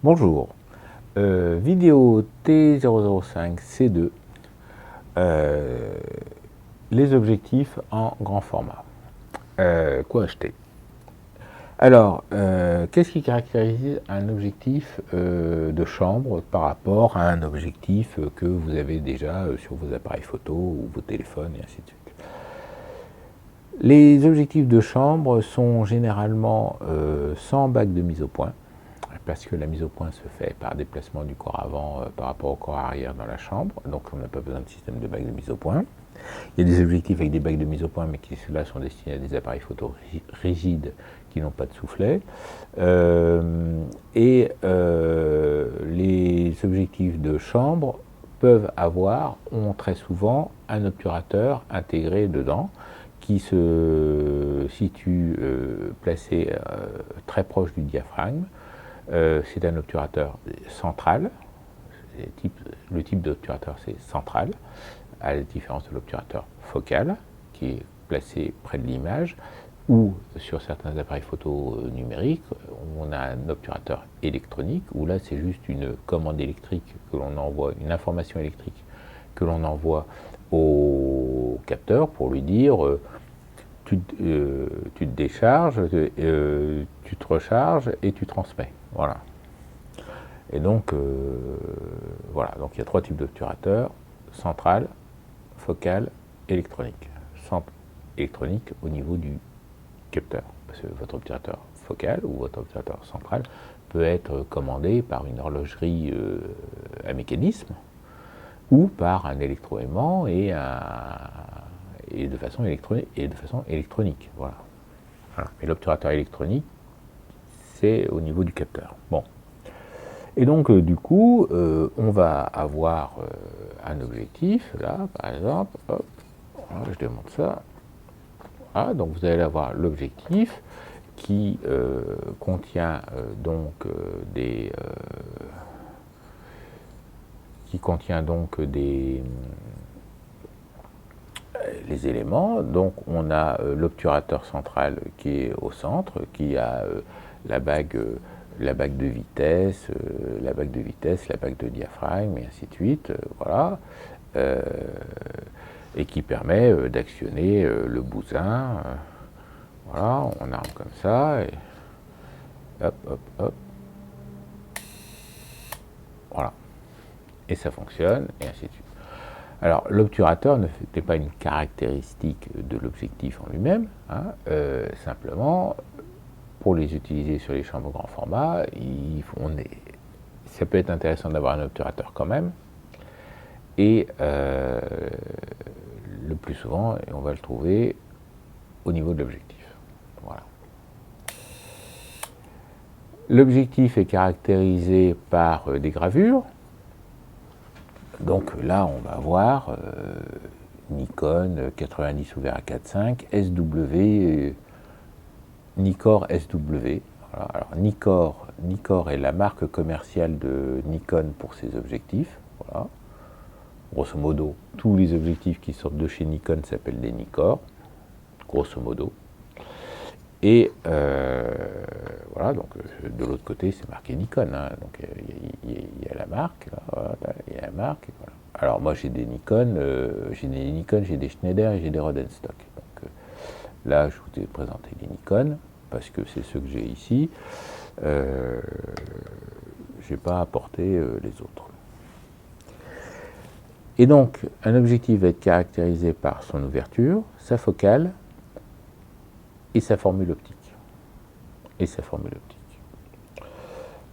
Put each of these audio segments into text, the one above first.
Bonjour, vidéo T005C2, les objectifs en grand format. Quoi acheter? Alors, qu'est-ce qui caractérise un objectif de chambre par rapport à un objectif que vous avez déjà sur vos appareils photo ou vos téléphones et ainsi de suite? Les objectifs de chambre sont généralement sans bague de mise au point, parce que la mise au point se fait par déplacement du corps avant par rapport au corps arrière dans la chambre, donc on n'a pas besoin de système de bague de mise au point. Il y a des objectifs avec des bagues de mise au point, mais qui ceux-là sont destinés à des appareils photo rigides qui n'ont pas de soufflet. Les objectifs de chambre ont très souvent un obturateur intégré dedans, qui se situe placé très proche du diaphragme. C'est un obturateur central. Le type d'obturateur, c'est central, à la différence de l'obturateur focal, qui est placé près de l'image, ou sur certains appareils photo numériques, on a un obturateur électronique, où là c'est juste une commande électrique que l'on envoie, une information électrique que l'on envoie au capteur pour lui dire tu te décharges, tu te recharges et tu transmets. Voilà. Et donc, voilà. Donc il y a trois types d'obturateurs: central, focal, électronique. Centre électronique au niveau du capteur, parce que votre obturateur focal ou votre obturateur central peut être commandé par une horlogerie à mécanisme ou par un électroaimant et de façon électronique. Voilà. Et l'obturateur électronique, c'est au niveau du capteur. Bon. Et donc, du coup, on va avoir un objectif, là, par exemple, hop, voilà, je démonte ça. Voilà, donc vous allez avoir l'objectif qui contient les éléments. Donc on a l'obturateur central qui est au centre, qui a la bague de vitesse, la bague de diaphragme, et ainsi de suite, voilà, et qui permet d'actionner le bousin. Voilà, on arme comme ça, et hop, hop, hop, voilà, et ça fonctionne, et ainsi de suite. Alors, l'obturateur n'est pas une caractéristique de l'objectif en lui-même, hein, simplement, pour les utiliser sur les chambres grand format, ça peut être intéressant d'avoir un obturateur quand même, et le plus souvent, on va le trouver au niveau de l'objectif. Voilà. L'objectif est caractérisé par des gravures. Donc là, on va voir Nikon 90 ouvert à 4.5, SW, Nikkor SW. Voilà. Alors Nikkor est la marque commerciale de Nikon pour ses objectifs. Voilà. Grosso modo, tous les objectifs qui sortent de chez Nikon s'appellent des Nikkor, grosso modo. Et voilà, donc de l'autre côté, c'est marqué Nikon, hein, donc il y a la marque, voilà, il y a la marque, et voilà. Alors moi j'ai des Nikon, j'ai des Schneider et j'ai des Rodenstock. Donc là, je vous ai présenté les Nikon, parce que c'est ceux que j'ai ici. Je n'ai pas apporté les autres. Et donc, un objectif va être caractérisé par son ouverture, sa focale, et sa formule optique.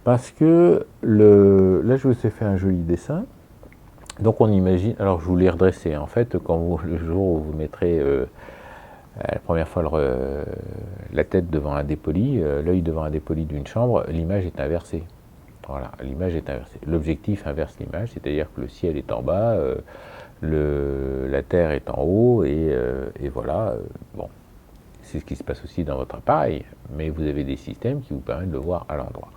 Parce que, là je vous ai fait un joli dessin, donc on imagine, alors je vous l'ai redressé, en fait, le jour où vous mettrez la première fois la tête devant un dépoli, l'œil devant un dépoli d'une chambre, l'image est inversée. Voilà, l'image est inversée. L'objectif inverse l'image, c'est-à-dire que le ciel est en bas, la terre est en haut, et voilà, bon. C'est ce qui se passe aussi dans votre appareil, mais vous avez des systèmes qui vous permettent de le voir à l'endroit.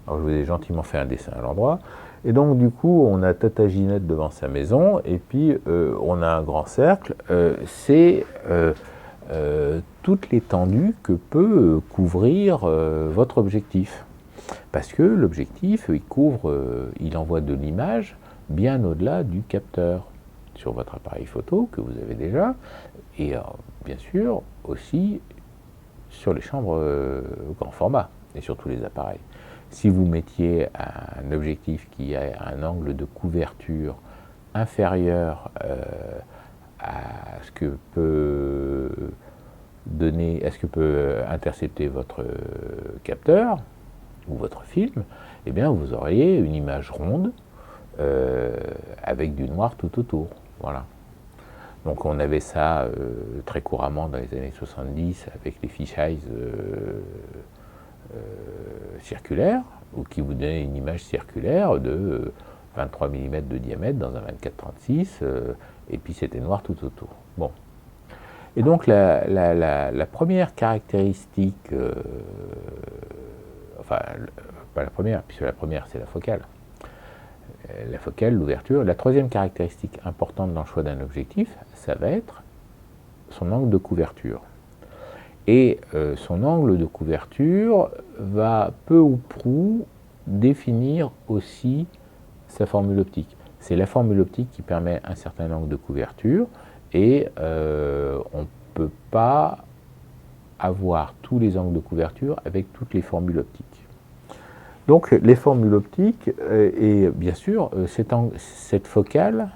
Alors je vous ai gentiment fait un dessin à l'endroit, et donc du coup on a Tata Ginette devant sa maison, et puis on a un grand cercle, c'est toute l'étendue que peut couvrir votre objectif. Parce que l'objectif, il envoie de l'image bien au-delà du capteur sur votre appareil photo que vous avez déjà, et bien sûr aussi sur les chambres grand format et sur tous les appareils. Si vous mettiez un objectif qui a un angle de couverture inférieur à ce que peut intercepter votre capteur ou votre film, eh bien vous auriez une image ronde avec du noir tout autour. Voilà. Donc on avait ça très couramment dans les années 70 avec les fisheyes circulaires, ou qui vous donnaient une image circulaire de 23 mm de diamètre dans un 24-36, et puis c'était noir tout autour. Bon. Et donc la première caractéristique, enfin pas la première, puisque la première c'est la focale, l'ouverture. La troisième caractéristique importante dans le choix d'un objectif, ça va être son angle de couverture. Et son angle de couverture va peu ou prou définir aussi sa formule optique. C'est la formule optique qui permet un certain angle de couverture, et on ne peut pas avoir tous les angles de couverture avec toutes les formules optiques. Donc les formules optiques, et bien sûr cette focale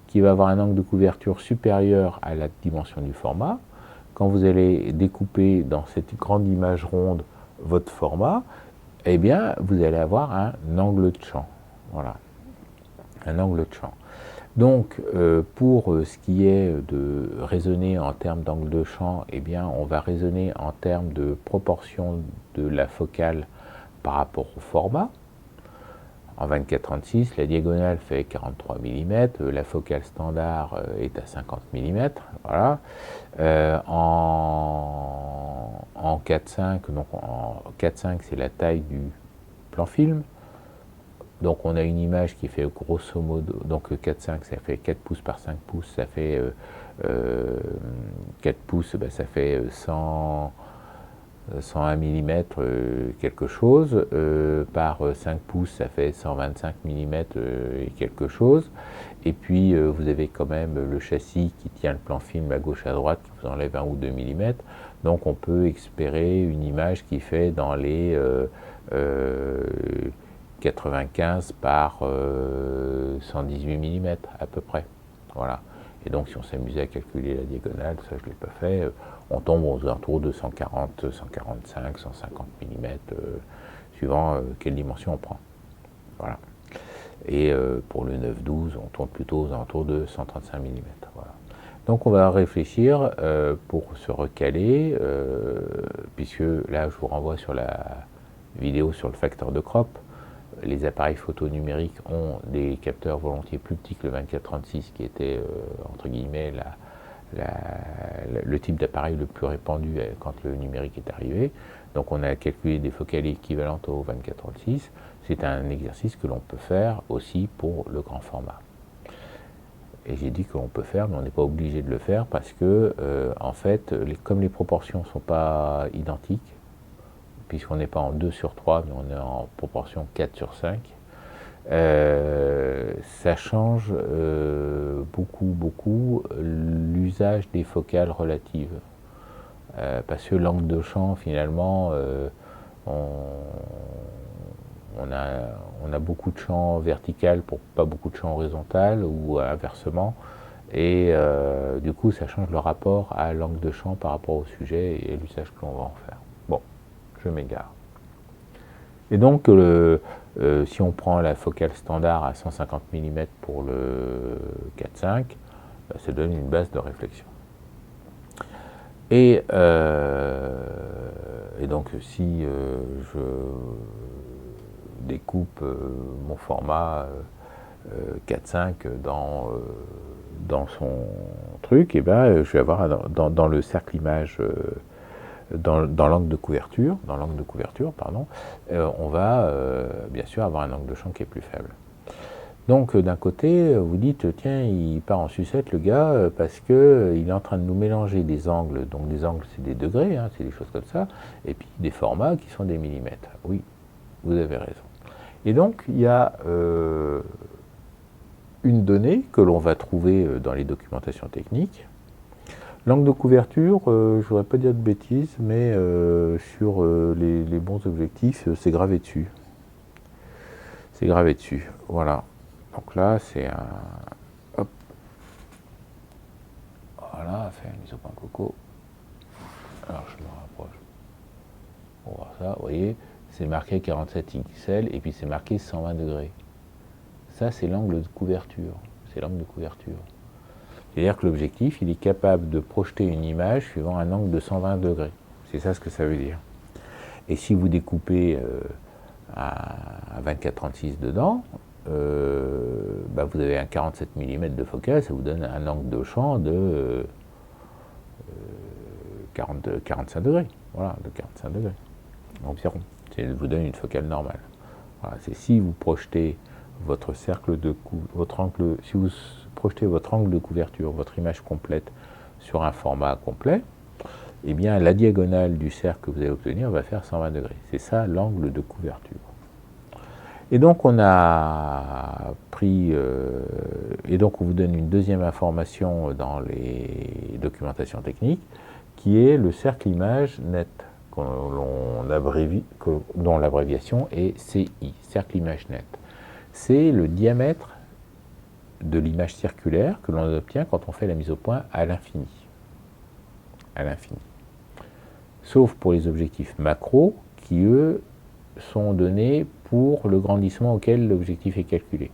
qui va avoir un angle de couverture supérieur à la dimension du format. Quand vous allez découper dans cette grande image ronde votre format, eh bien vous allez avoir un angle de champ. Voilà, un angle de champ. Donc pour ce qui est de raisonner en termes d'angle de champ, eh bien on va raisonner en termes de proportion de la focale par rapport au format. En 24-36, la diagonale fait 43 mm, la focale standard est à 50 mm. Voilà. En 4.5, donc en 4.5 c'est la taille du plan film. Donc on a une image qui fait grosso modo, donc 4.5 ça fait 4 pouces par 5 pouces, ça fait 4 pouces, ben, ça fait 101 mm quelque chose, par 5 pouces ça fait 125 mm et quelque chose, et puis vous avez quand même le châssis qui tient le plan film à gauche à droite qui vous enlève 1 ou 2 mm, donc on peut espérer une image qui fait dans les 95 par 118 mm à peu près. Voilà. Et donc si on s'amusait à calculer la diagonale, ça je ne l'ai pas fait, on tombe aux alentours de 140, 145, 150 mm, suivant quelle dimension on prend. Voilà. Et pour le 9-12, on tourne plutôt aux alentours de 135 mm. Voilà. Donc on va réfléchir pour se recaler, puisque là je vous renvoie sur la vidéo sur le facteur de crop. Les appareils photo numériques ont des capteurs volontiers plus petits que le 24-36, qui était entre guillemets le type d'appareil le plus répandu quand le numérique est arrivé. Donc on a calculé des focales équivalentes au 24-36. C'est un exercice que l'on peut faire aussi pour le grand format. Et j'ai dit qu'on peut faire, mais on n'est pas obligé de le faire parce que, en fait, comme les proportions ne sont pas identiques, puisqu'on n'est pas en 2/3, mais on est en proportion 4/5, ça change beaucoup l'usage des focales relatives. Parce que l'angle de champ, finalement, on a beaucoup de champ vertical pour pas beaucoup de champ horizontal, ou inversement, et du coup ça change le rapport à l'angle de champ par rapport au sujet et à l'usage que l'on va en faire. Bon, je m'égare. Et donc si on prend la focale standard à 150 mm pour le 4.5, ça donne une base de réflexion. Et donc si je découpe mon format 4.5 dans son truc, et ben je vais avoir dans le cercle image, dans l'angle de couverture, on va bien sûr avoir un angle de champ qui est plus faible. Donc d'un côté, vous dites, tiens, il part en sucette le gars, parce que il est en train de nous mélanger des angles. Donc des angles, c'est des degrés, hein, c'est des choses comme ça, et puis des formats qui sont des millimètres. Oui, vous avez raison. Et donc, il y a une donnée que l'on va trouver dans les documentations techniques. L'angle de couverture, je ne voudrais pas dire de bêtises, mais sur les bons objectifs, c'est gravé dessus. C'est gravé dessus, voilà. Donc là, c'est un... Hop. Voilà, fait une mise au point coco. Alors, je me rapproche. On va voir ça, vous voyez, c'est marqué 47 XL et puis c'est marqué 120 degrés. Ça, c'est l'angle de couverture. C'est l'angle de couverture. C'est-à-dire que l'objectif, il est capable de projeter une image suivant un angle de 120 degrés. C'est ça ce que ça veut dire. Et si vous découpez à 24-36 dedans, vous avez un 47 mm de focale, ça vous donne un angle de champ de 45 degrés. Voilà, de 45 degrés environ. Ça vous donne une focale normale. Voilà, c'est si vous projetez votre cercle de si vous projetez votre angle de couverture, votre image complète sur un format complet, eh bien la diagonale du cercle que vous allez obtenir va faire 120 degrés. C'est ça l'angle de couverture. Et donc on a pris, et donc on vous donne une deuxième information dans les documentations techniques, qui est le cercle image net, dont l'abréviation est CI, cercle image net. C'est le diamètre de l'image circulaire que l'on obtient quand on fait la mise au point à l'infini. À l'infini. Sauf pour les objectifs macro, qui eux sont donnés pour le grandissement auquel l'objectif est calculé.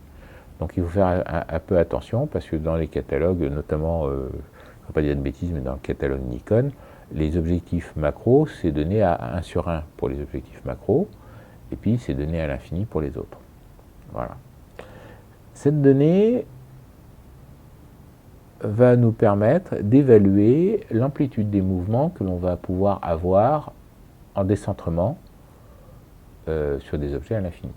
Donc il faut faire un peu attention, parce que dans les catalogues, notamment, je ne vais pas dire de bêtises, mais dans le catalogue Nikon, les objectifs macro, c'est donné à 1 sur 1 pour les objectifs macro, et puis c'est donné à l'infini pour les autres. Voilà. Cette donnée va nous permettre d'évaluer l'amplitude des mouvements que l'on va pouvoir avoir en décentrement sur des objets à l'infini.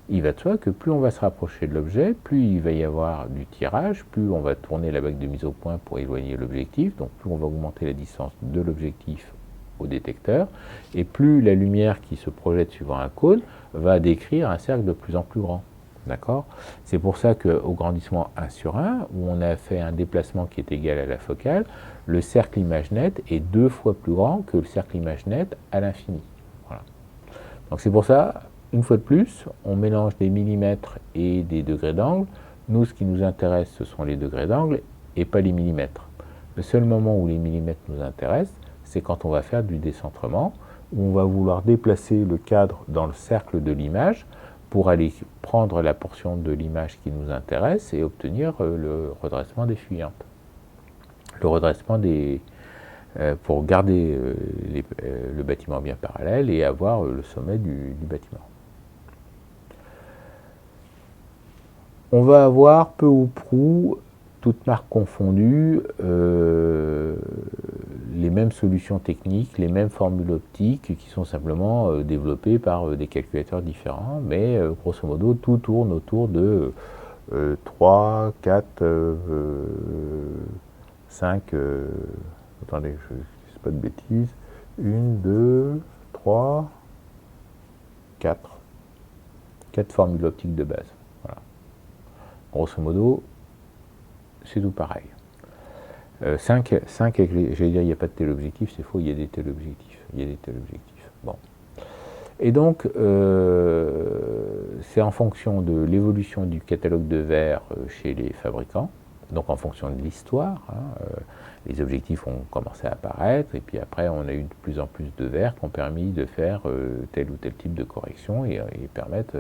Il va de soi que plus on va se rapprocher de l'objet, plus il va y avoir du tirage, plus on va tourner la bague de mise au point pour éloigner l'objectif, donc plus on va augmenter la distance de l'objectif au détecteur, et plus la lumière qui se projette suivant un cône va décrire un cercle de plus en plus grand. D'accord ? C'est pour ça qu'au grandissement 1 sur 1, où on a fait un déplacement qui est égal à la focale, le cercle image net est 2 fois plus grand que le cercle image net à l'infini. Voilà. Donc c'est pour ça, une fois de plus, on mélange des millimètres et des degrés d'angle. Nous, ce qui nous intéresse, ce sont les degrés d'angle et pas les millimètres. Le seul moment où les millimètres nous intéressent, c'est quand on va faire du décentrement, où on va vouloir déplacer le cadre dans le cercle de l'image pour aller prendre la portion de l'image qui nous intéresse et obtenir le redressement des fuyantes. Le redressement des... pour garder le bâtiment bien parallèle et avoir le sommet du bâtiment. On va avoir peu ou prou, toutes marques confondues, les mêmes solutions techniques, les mêmes formules optiques qui sont simplement développées par des calculateurs différents, mais grosso modo tout tourne autour de 3, 4, 5, attendez, je ne dis pas de bêtises, 1, 2, 3, 4. 4 formules optiques de base. Voilà. Grosso modo, c'est tout pareil. 5 avec les, j'allais dire il n'y a pas de téléobjectif, c'est faux, il y a des téléobjectifs. Il y a des téléobjectifs. Bon. Et donc, c'est en fonction de l'évolution du catalogue de verre chez les fabricants, donc en fonction de l'histoire. Les objectifs ont commencé à apparaître, et puis après, on a eu de plus en plus de verres qui ont permis de faire tel ou tel type de correction et permettent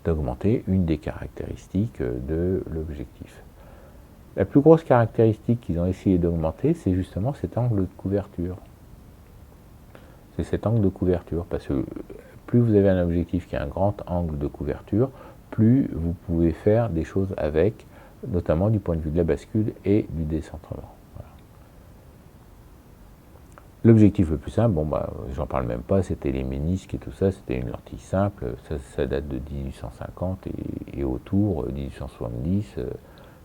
d'augmenter une des caractéristiques de l'objectif. La plus grosse caractéristique qu'ils ont essayé d'augmenter, c'est justement cet angle de couverture. C'est cet angle de couverture, parce que plus vous avez un objectif qui a un grand angle de couverture, plus vous pouvez faire des choses avec, notamment du point de vue de la bascule et du décentrement. Voilà. L'objectif le plus simple, j'en parle même pas, c'était les ménisques et tout ça, c'était une lentille simple, ça date de 1850 et autour, 1870,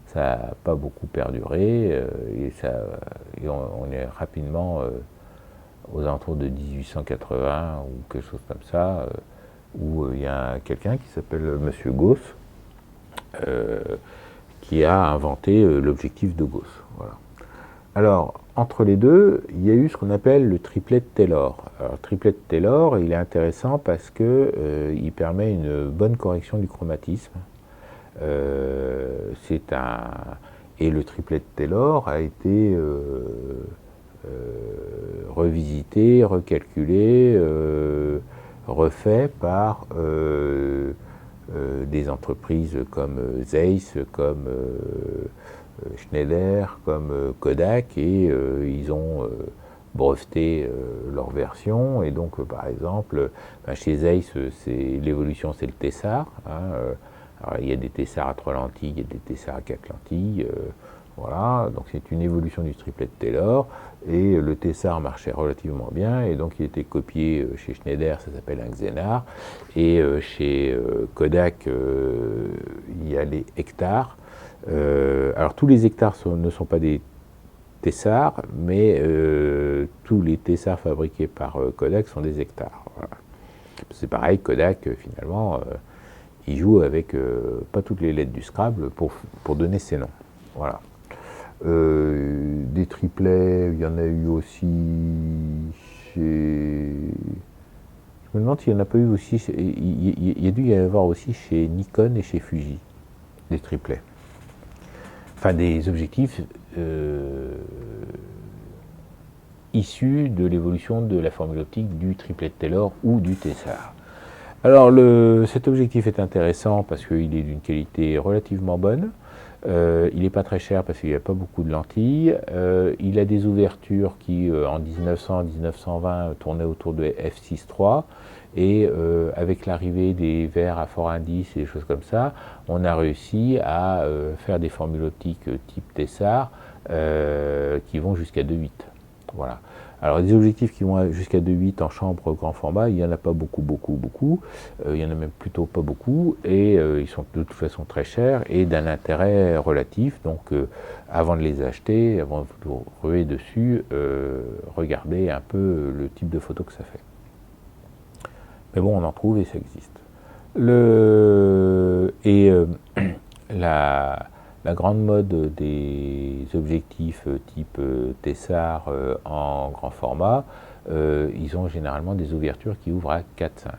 ça n'a pas beaucoup perduré, et on est rapidement aux alentours de 1880 ou quelque chose comme ça, où il y a quelqu'un qui s'appelle Monsieur Gauss, qui a inventé l'objectif de Gauss. Voilà. Alors, entre les deux, il y a eu ce qu'on appelle le triplet de Taylor. Alors, le triplet de Taylor, il est intéressant parce que il permet une bonne correction du chromatisme. Et le triplet de Taylor a été revisité, recalculé, refait par des entreprises comme Zeiss, comme Schneider, comme Kodak, et ils ont breveté leur version. Et donc, par exemple, chez Zeiss, l'évolution, c'est le Tessar. Alors, il y a des Tessars à 3 lentilles, il y a des Tessars à 4 lentilles. Voilà, donc c'est une évolution du triplet de Taylor, et le Tessar marchait relativement bien, et donc il était copié chez Schneider, ça s'appelle un Xenar, et chez Kodak, il y a les hectares. Alors tous les hectares ne sont pas des Tessars, mais tous les Tessars fabriqués par Kodak sont des hectares. Voilà. C'est pareil, Kodak, finalement, il joue avec pas toutes les lettres du Scrabble pour donner ses noms. Voilà. Des triplets, il y en a eu aussi chez... Je me demande s'il n'y en a pas eu aussi... Il y a dû y avoir aussi chez Nikon et chez Fuji, des triplets. Enfin, des objectifs issus de l'évolution de la formule optique du triplet de Taylor ou du Tessar. Alors, cet objectif est intéressant parce qu'il est d'une qualité relativement bonne. Il n'est pas très cher parce qu'il n'y a pas beaucoup de lentilles. Il a des ouvertures qui, en 1900-1920, tournaient autour de f6.3. Et avec l'arrivée des verres à fort indice et des choses comme ça, on a réussi à faire des formules optiques type Tessar qui vont jusqu'à 2.8. Voilà. Alors, des objectifs qui vont jusqu'à 2.8 en chambre grand format, il n'y en a pas beaucoup. Il y en a même plutôt pas beaucoup, et ils sont de toute façon très chers et d'un intérêt relatif. Donc, avant de les acheter, avant de vous ruer dessus, regardez un peu le type de photo que ça fait. Mais bon, on en trouve et ça existe. La grande mode des objectifs type Tessar en grand format, ils ont généralement des ouvertures qui ouvrent à 4,5.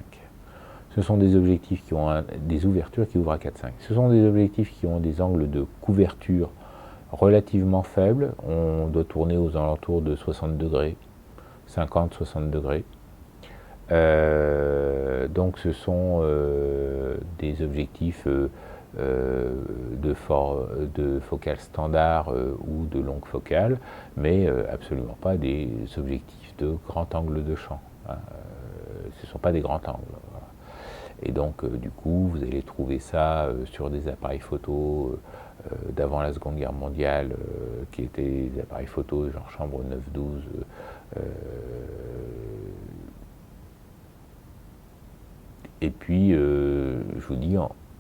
Ce sont des objectifs qui ont des ouvertures qui ouvrent à 4,5. Ce sont des objectifs qui ont des angles de couverture relativement faibles. On doit tourner aux alentours de 60 degrés, 50-60 degrés. Donc ce sont des objectifs de focale standard ou de longue focale, mais absolument pas des objectifs de grand angle de champ. Ce ne sont pas des grands angles. Voilà. Et donc, du coup, vous allez trouver ça sur des appareils photo d'avant la Seconde Guerre mondiale, qui étaient des appareils photo genre chambre 9-12. Et puis, je vous dis,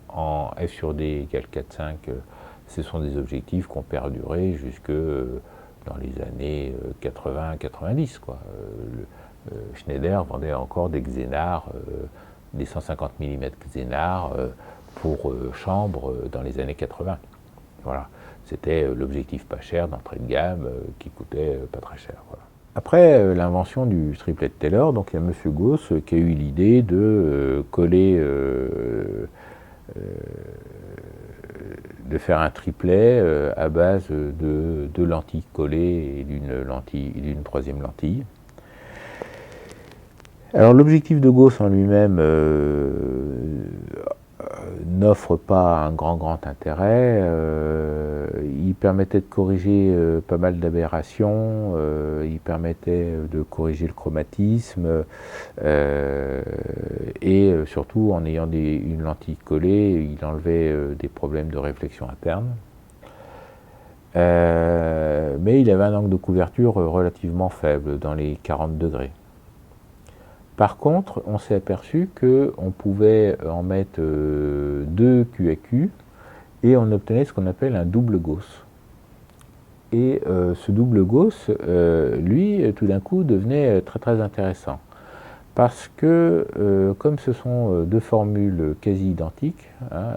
en F sur D égale 4,5, ce sont des objectifs qui ont perduré jusque dans les années 80-90. Schneider vendait encore des Xenar, des 150 mm Xenar pour chambre dans les années 80. Voilà. C'était l'objectif pas cher d'entrée de gamme qui coûtait pas très cher. Voilà. Après l'invention du triplet de Taylor, donc il y a M. Gauss qui a eu l'idée de coller, de faire un triplet à base de 2 lentilles collées et d'une troisième lentille. Alors l'objectif de Gauss en lui-même n'offre pas un grand intérêt. Il permettait de corriger pas mal d'aberrations, il permettait de corriger le chromatisme, et surtout en ayant une lentille collée, il enlevait des problèmes de réflexion interne. Mais il avait un angle de couverture relativement faible, dans les 40 degrés. Par contre, on s'est aperçu qu'on pouvait en mettre 2 QAQ et on obtenait ce qu'on appelle un double Gauss. Et ce double Gauss, lui, tout d'un coup, devenait très intéressant. Parce que, comme ce sont deux formules quasi identiques, hein,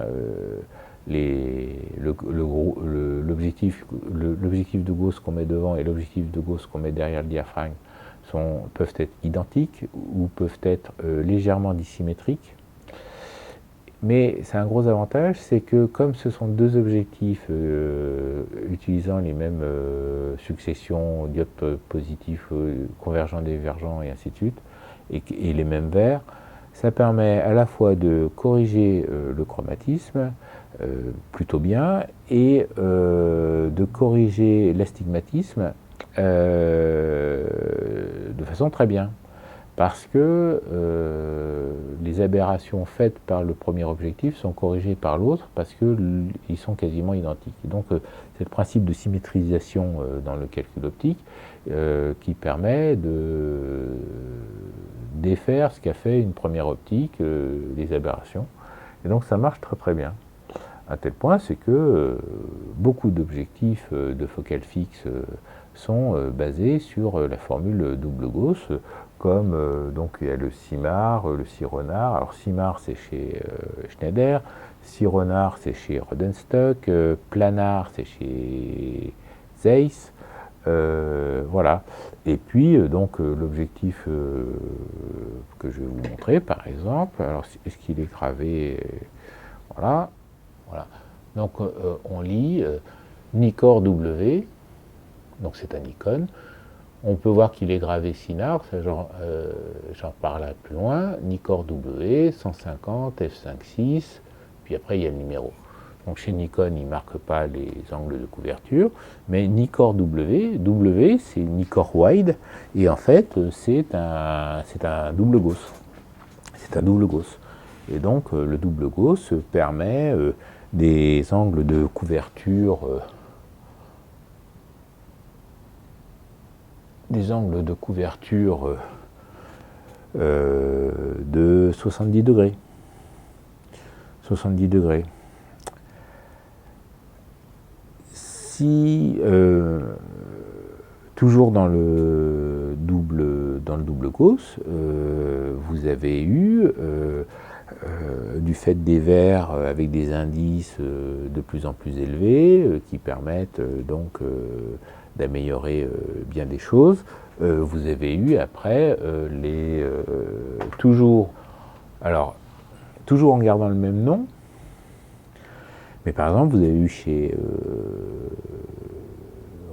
l'objectif de Gauss qu'on met devant et l'objectif de Gauss qu'on met derrière le diaphragme peuvent être identiques ou peuvent être légèrement dissymétriques. Mais c'est un gros avantage, c'est que comme ce sont deux objectifs utilisant les mêmes successions diodes positifs, convergents, divergents et ainsi de suite, et les mêmes verres, ça permet à la fois de corriger le chromatisme plutôt bien et de corriger l'astigmatisme de façon très bien. Parce que les aberrations faites par le premier objectif sont corrigées par l'autre parce qu'ils sont quasiment identiques. Et donc c'est le principe de symétrisation dans le calcul optique qui permet de défaire ce qu'a fait une première optique, les aberrations. Et donc ça marche très très bien. À tel point, c'est que beaucoup d'objectifs de focale fixe sont basés sur la formule double Gauss, comme donc il y a le CIMAR, le CIRONAR. Alors CIMAR c'est chez Schneider, CIRONAR c'est chez Rodenstock, Planar c'est chez Zeiss, voilà. Et puis donc l'objectif que je vais vous montrer par exemple, alors est-ce qu'il est gravé, voilà, voilà. Donc on lit Nikkor W, donc c'est un Nikon. On peut voir qu'il est gravé Sinar, j'en parle plus loin, Nikkor W, 150, f5.6, puis après il y a le numéro. Donc chez Nikon, il ne marque pas les angles de couverture, mais Nikkor W c'est Nikkor Wide, et en fait c'est un double Gauss. C'est un double Gauss. Et donc le double Gauss permet des angles de couverture de 70 degrés. 70 degrés. Si, toujours dans le double Gauss, vous avez eu, du fait des verres avec des indices de plus en plus élevés, qui permettent donc d'améliorer bien des choses, vous avez eu après toujours en gardant le même nom, mais par exemple vous avez eu chez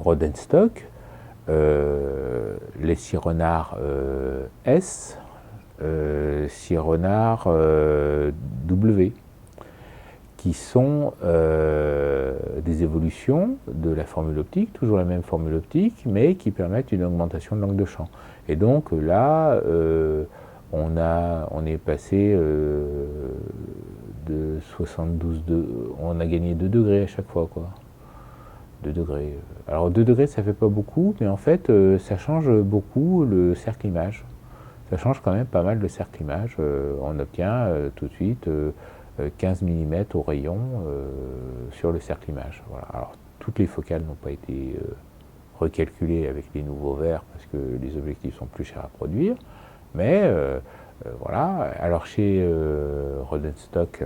Rodenstock les CIRONAR S, CIRONAR W, qui sont des évolutions de la formule optique, toujours la même formule optique, mais qui permettent une augmentation de l'angle de champ. Et donc là, on est passé de 72 on a gagné 2 degrés à chaque fois, quoi. 2 degrés. Alors 2 degrés, ça fait pas beaucoup, mais en fait, ça change beaucoup le cercle image. Ça change quand même pas mal le cercle image. On obtient tout de suite 15 mm au rayon sur le cercle image. Voilà. Alors, toutes les focales n'ont pas été recalculées avec les nouveaux verres parce que les objectifs sont plus chers à produire. Mais voilà. Alors chez Rodenstock,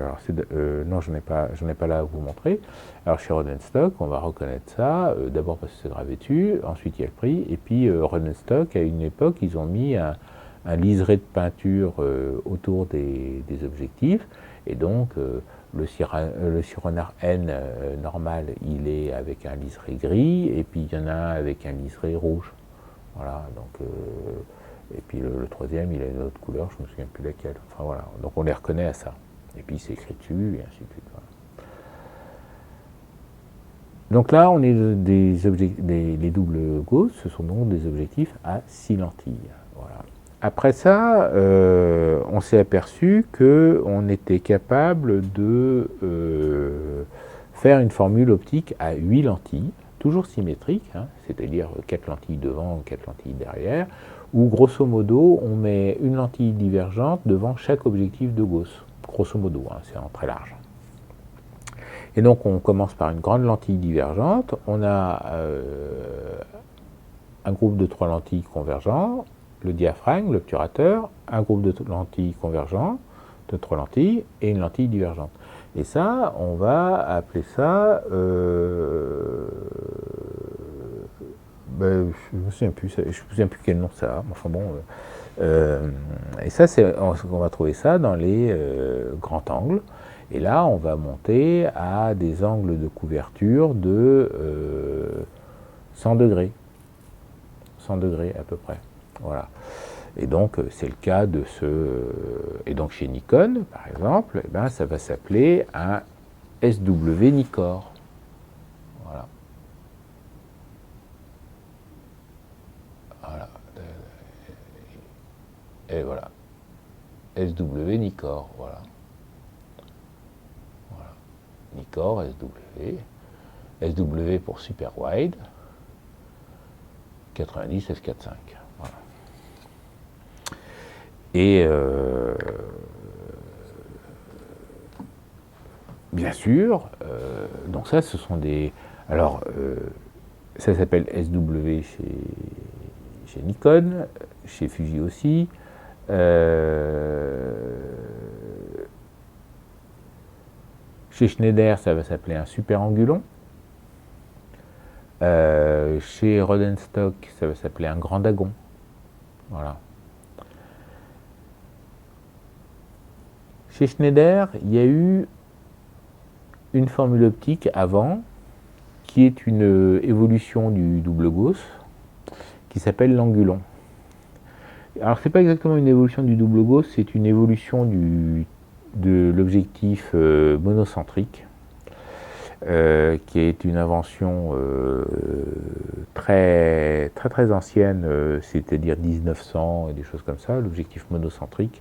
non, j'en ai pas là à vous montrer. Alors chez Rodenstock, on va reconnaître ça. D'abord parce que c'est gravé dessus. Ensuite, il y a le prix. Et puis Rodenstock, à une époque, ils ont mis un liseré de peinture autour des objectifs. Et donc, le CIRONAR N normal, il est avec un liseré gris, et puis il y en a un avec un liseré rouge. Voilà, donc, et puis le troisième, il a une autre couleur, je ne me souviens plus laquelle. Enfin voilà, donc on les reconnaît à ça. Et puis c'est écrit dessus, et ainsi de suite. Voilà. Donc là, on est les doubles Gauss, ce sont donc des objectifs à 6 lentilles. Voilà. Après ça, on s'est aperçu qu'on était capable de faire une formule optique à 8 lentilles, toujours symétrique, hein, c'est-à-dire 4 lentilles devant, 4 lentilles derrière, où grosso modo, on met une lentille divergente devant chaque objectif de Gauss. Grosso modo, hein, c'est en très large. Et donc on commence par une grande lentille divergente, on a un groupe de 3 lentilles convergentes, le diaphragme, l'obturateur, un groupe de lentilles convergentes, de 3 lentilles, et une lentille divergente. Et ça, on va appeler ça... je ne me souviens plus, quel nom ça a, enfin bon... et ça, on va trouver ça dans les grands angles. Et là, on va monter à des angles de couverture de 100 degrés. 100 degrés à peu près. Voilà. Et donc, c'est le cas de et donc, chez Nikon, par exemple, eh ben, ça va s'appeler un SW Nikkor. Voilà. Voilà. Et voilà. SW Nikkor. Voilà. Voilà. Nikkor, SW. SW pour super wide. 90 f4.5. Voilà. Et bien sûr, donc ça, ce sont des... Alors, ça s'appelle SW chez Nikon, chez Fuji aussi. Chez Schneider, ça va s'appeler un super angulon. Chez Rodenstock, ça va s'appeler un grand dagon. Voilà. Chez Schneider, il y a eu une formule optique avant, qui est une évolution du double Gauss, qui s'appelle l'angulon. Alors, c'est pas exactement une évolution du double Gauss, c'est une évolution de l'objectif monocentrique, qui est une invention très ancienne, c'est-à-dire 1900 et des choses comme ça, l'objectif monocentrique,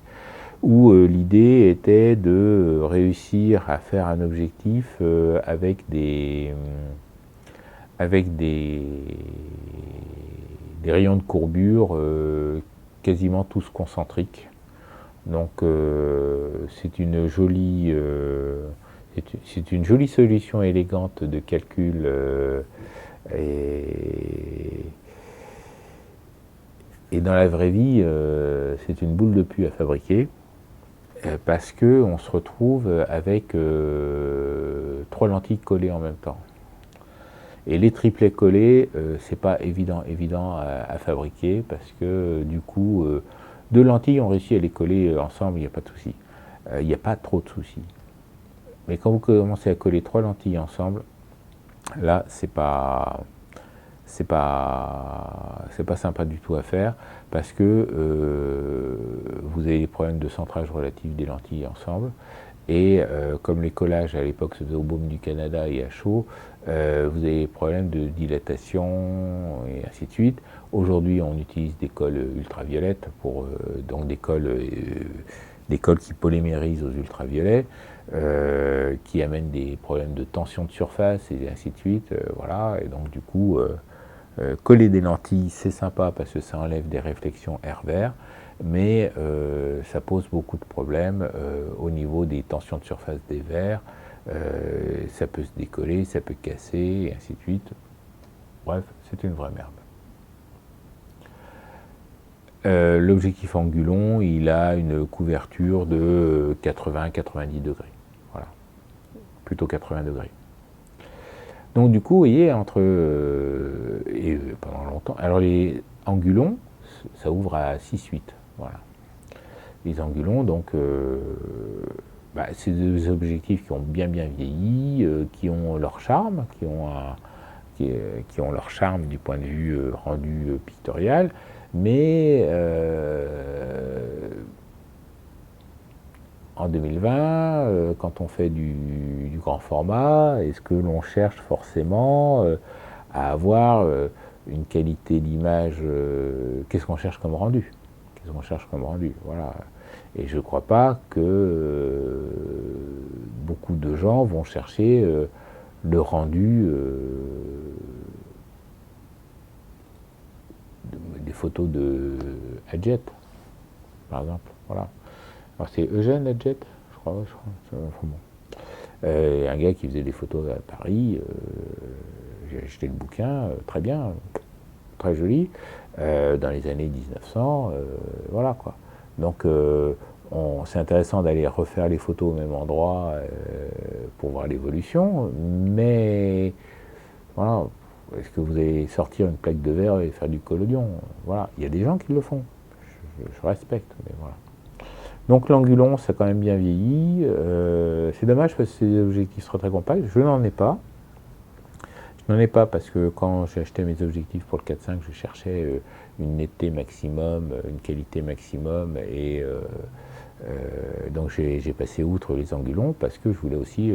où l'idée était de réussir à faire un objectif avec des rayons de courbure quasiment tous concentriques. Donc c'est une jolie solution élégante de calcul et dans la vraie vie c'est une boule de pu à fabriquer parce que on se retrouve avec 3 lentilles collées en même temps. Et les triplets collés, c'est pas évident à fabriquer parce que du coup, 2 lentilles, on réussit à les coller ensemble, il n'y a pas de souci. Il n'y a pas trop de soucis. Mais quand vous commencez à coller 3 lentilles ensemble, là, c'est pas sympa du tout à faire parce que vous avez des problèmes de centrage relatif des lentilles ensemble. Et comme les collages à l'époque se faisaient au baume du Canada et à chaud, vous avez des problèmes de dilatation et ainsi de suite. Aujourd'hui, on utilise des colles ultraviolettes, donc des colles qui polymérisent aux ultraviolets, qui amènent des problèmes de tension de surface et ainsi de suite. Voilà. Et donc du coup, coller des lentilles, c'est sympa parce que ça enlève des réflexions R vert. Mais ça pose beaucoup de problèmes au niveau des tensions de surface des verres. Ça peut se décoller, ça peut casser, et ainsi de suite. Bref, c'est une vraie merde. L'objectif angulon, il a une couverture de 80-90 degrés. Voilà. Plutôt 80 degrés. Donc du coup, vous voyez, pendant longtemps... Alors les angulons, ça ouvre à 6-8. Voilà. Les angulons, donc, c'est des objectifs qui ont bien vieilli, qui ont leur charme, qui ont leur charme du point de vue rendu pictorial, mais en 2020, quand on fait du grand format, est-ce que l'on cherche forcément à avoir une qualité d'image, qu'est-ce qu'on cherche comme rendu? Voilà. Et je ne crois pas que beaucoup de gens vont chercher le rendu des photos de Adjet, par exemple. Voilà. Alors c'est Eugène Adjet, je crois. Un gars qui faisait des photos à Paris, j'ai acheté le bouquin, très bien, très jolies dans les années 1900, voilà quoi. Donc c'est intéressant d'aller refaire les photos au même endroit pour voir l'évolution, mais voilà, est-ce que vous allez sortir une plaque de verre et faire du collodion? Voilà, il y a des gens qui le font, je respecte, mais voilà. Donc l'angulon, ça a quand même bien vieilli. C'est dommage parce que c'est des objectifs très compacts. Je n'en ai pas. Je n'en ai pas parce que quand j'ai acheté mes objectifs pour le 4.5, je cherchais une netteté maximum, une qualité maximum, et donc j'ai passé outre les angulons parce que je voulais aussi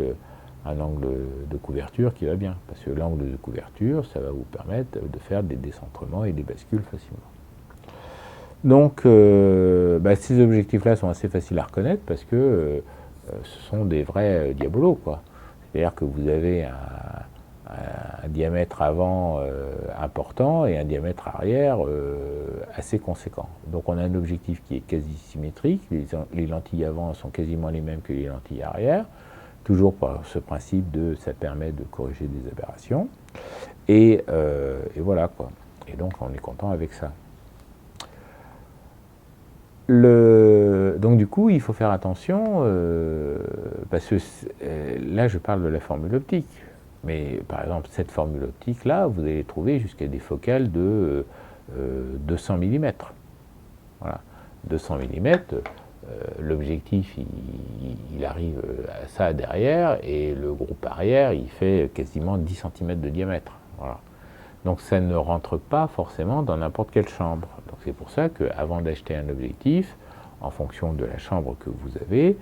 un angle de couverture qui va bien. Parce que l'angle de couverture, ça va vous permettre de faire des décentrements et des bascules facilement. Donc ces objectifs-là sont assez faciles à reconnaître parce que ce sont des vrais diabolos, quoi. C'est-à-dire que vous avez un diamètre avant important et un diamètre arrière assez conséquent. Donc on a un objectif qui est quasi symétrique, les lentilles avant sont quasiment les mêmes que les lentilles arrière, toujours par ce principe de ça permet de corriger des aberrations, et voilà quoi. Et donc on est content avec ça. Donc du coup il faut faire attention parce que là je parle de la formule optique. Mais par exemple, cette formule optique-là, vous allez trouver jusqu'à des focales de 200 mm. Voilà. 200 mm, l'objectif, il arrive à ça derrière, et le groupe arrière, il fait quasiment 10 cm de diamètre. Voilà. Donc ça ne rentre pas forcément dans n'importe quelle chambre. Donc c'est pour ça qu'avant d'acheter un objectif, en fonction de la chambre que vous avez,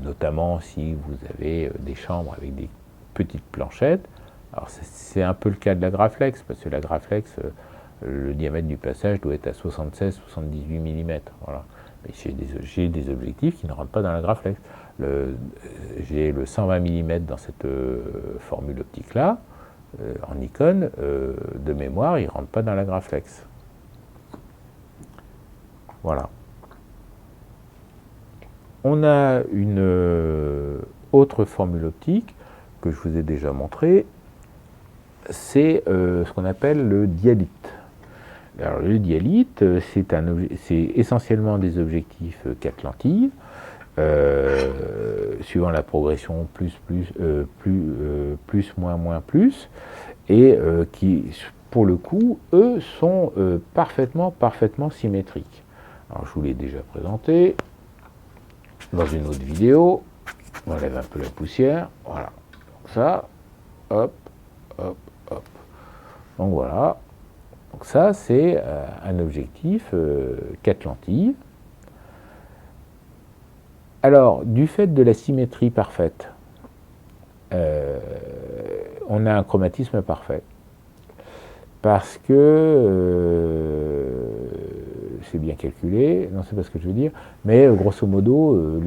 notamment si vous avez des chambres avec des petites planchettes. Alors c'est un peu le cas de la Graflex, parce que la Graflex, le diamètre du passage doit être à 76-78 mm. Voilà. Mais j'ai des objectifs qui ne rentrent pas dans la Graflex. J'ai le 120 mm dans cette formule optique-là. En Nikon, de mémoire, il ne rentre pas dans la Graflex. Voilà. On a une autre formule optique que je vous ai déjà montré, c'est ce qu'on appelle le dialite. Alors le dialite, c'est essentiellement des objectifs 4 lentilles, suivant la progression plus, moins, plus, et qui, pour le coup, eux, sont parfaitement symétriques. Alors je vous l'ai déjà présenté dans une autre vidéo. On enlève un peu la poussière, voilà. Ça, hop, hop, hop. Donc voilà. Donc ça, c'est un objectif 4 lentilles. Alors, du fait de la symétrie parfaite, on a un chromatisme parfait. Parce que c'est bien calculé, non, c'est pas ce que je veux dire, mais grosso modo,